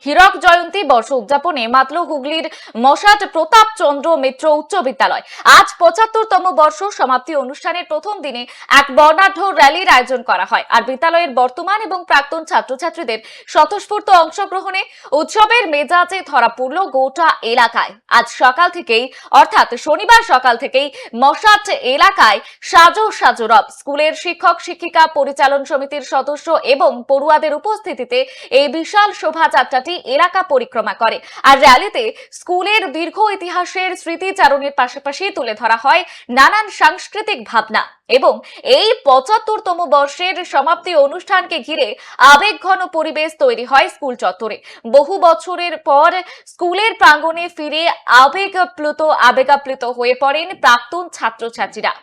হীরক জয়ন্তী বর্ষ উদযাপনে মাতল হুগলির মশাট প্রতাপ চন্দ্র মিত্র উচ্চ বিদ্যালয়। আজ ৭৫তম বর্ষ সমাপ্তি অনুষ্ঠানের প্রথম দিনে এক বর্ণাঢ্য র্যালির আয়োজন করা হয়। আর বিদ্যালয়ের বর্তমান এবং প্রাক্তন ছাত্রছাত্রীদের স্বতঃস্ফূর্ত অংশগ্রহণে উৎসবের মেজাজে ধরা পড়ল গোটা এলাকায়। আজ সকাল থেকেই অর্থাৎ শনিবার সকাল থেকেই মশাট এলাকায় সাজো সাজো রব। স্কুলের শিক্ষক শিক্ষিকা, পরিচালন সমিতির সদস্য এবং পড়ুয়াদের উপস্থিতিতে এই বিশাল শোভাযাত্রাটি এলাকা পরিক্রমা করে। আর র্যালিতে স্কুলের দীর্ঘ ইতিহাসের স্মৃতিচারণের পাশাপাশি তুলে ধরা হয় নানান সাংস্কৃতিক ভাবনা এবং এই ৭৫তম বর্ষের সমাপ্তি অনুষ্ঠানকে ঘিরে আবেগঘন পরিবেশ তৈরি হয় স্কুল চত্বরে। বহু বছরের পর স্কুলের প্রাঙ্গণে ফিরে আবেগাপ্লুত হয়ে পড়েন প্রাক্তন ছাত্রছাত্রীরা।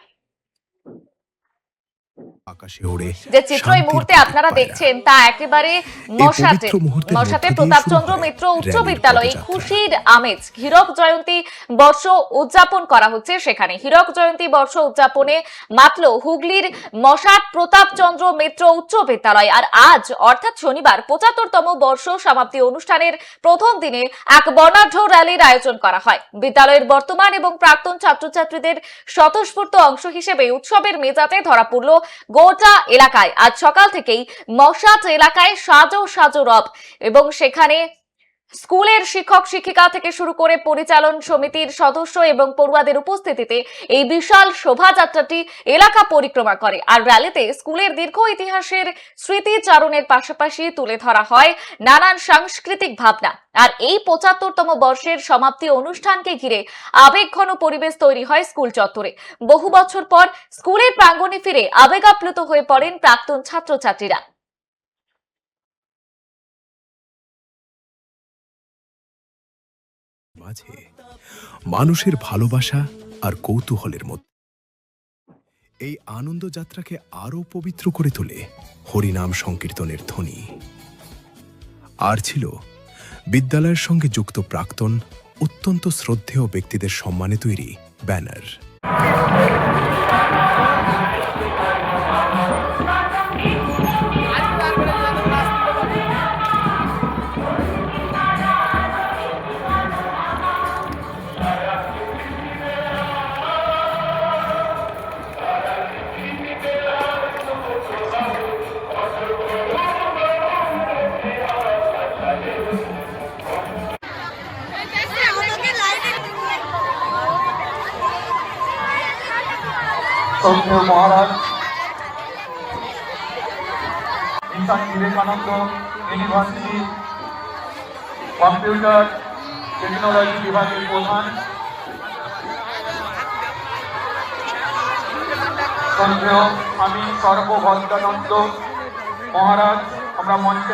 যে চিত্র এই মুহূর্তে আপনারা দেখছেন তা একেবারে মশাতে প্রতাপচন্দ্র মিত্র উচ্চ বিদ্যালয়ে খুশির আমেজ। হীরক জয়ন্তী বর্ষ উদযাপন করা হচ্ছে সেখানে। হীরক জয়ন্তী বর্ষ উদযাপনে মাতল হুগলির মশাট প্রতাপচন্দ্র মিত্র উচ্চ বিদ্যালয়। আর আজ অর্থাৎ শনিবার ৭৫তম বর্ষ সমাপ্তি অনুষ্ঠানের প্রথম দিনে এক বর্ণাঢ্য র্যালির আয়োজন করা হয়। বিদ্যালয়ের বর্তমান এবং প্রাক্তন ছাত্রছাত্রীদের স্বতঃস্ফূর্ত অংশ হিসেবে উৎসবের মেজাজে ধরা পড়ল গোটা এলাকায়। আজ সকাল থেকেই মশাট এলাকায় সাজো সাজো রব এবং সেখানে স্কুলের শিক্ষক শিক্ষিকা থেকে শুরু করে পরিচালন সমিতির সদস্য এবং পড়ুয়াদের উপস্থিতিতে এই বিশাল শোভাযাত্রাটি এলাকা পরিক্রমা করে। আর র্যালিতে স্কুলের দীর্ঘ ইতিহাসের স্মৃতিচারণের পাশাপাশি তুলে ধরা হয় নানান সাংস্কৃতিক ভাবনা। আর এই ৭৫তম বর্ষের সমাপ্তি অনুষ্ঠানকে ঘিরে আবেগঘন পরিবেশ তৈরি হয় স্কুল চত্বরে। বহু বছর পর স্কুলের প্রাঙ্গণে ফিরে আবেগাপ্লুত হয়ে পড়েন প্রাক্তন ছাত্রছাত্রীরা। মাঝে মানুষের ভালোবাসা আর কৌতূহলের মধ্যে এই আনন্দ যাত্রাকে আরো পবিত্র করে তোলে হরিনাম সংকীর্তনের ধ্বনি। আর ছিল বিদ্যালয়ের সঙ্গে যুক্ত প্রাক্তন অত্যন্ত শ্রদ্ধেয় ব্যক্তিদের সম্মানে তৈরি ব্যানার। মহারাজ Swami Vivekananda university computer technology বিভাগের প্রধান স্বামী সর্বভদ্রানন্দ মহারাজ আমরা মঞ্চে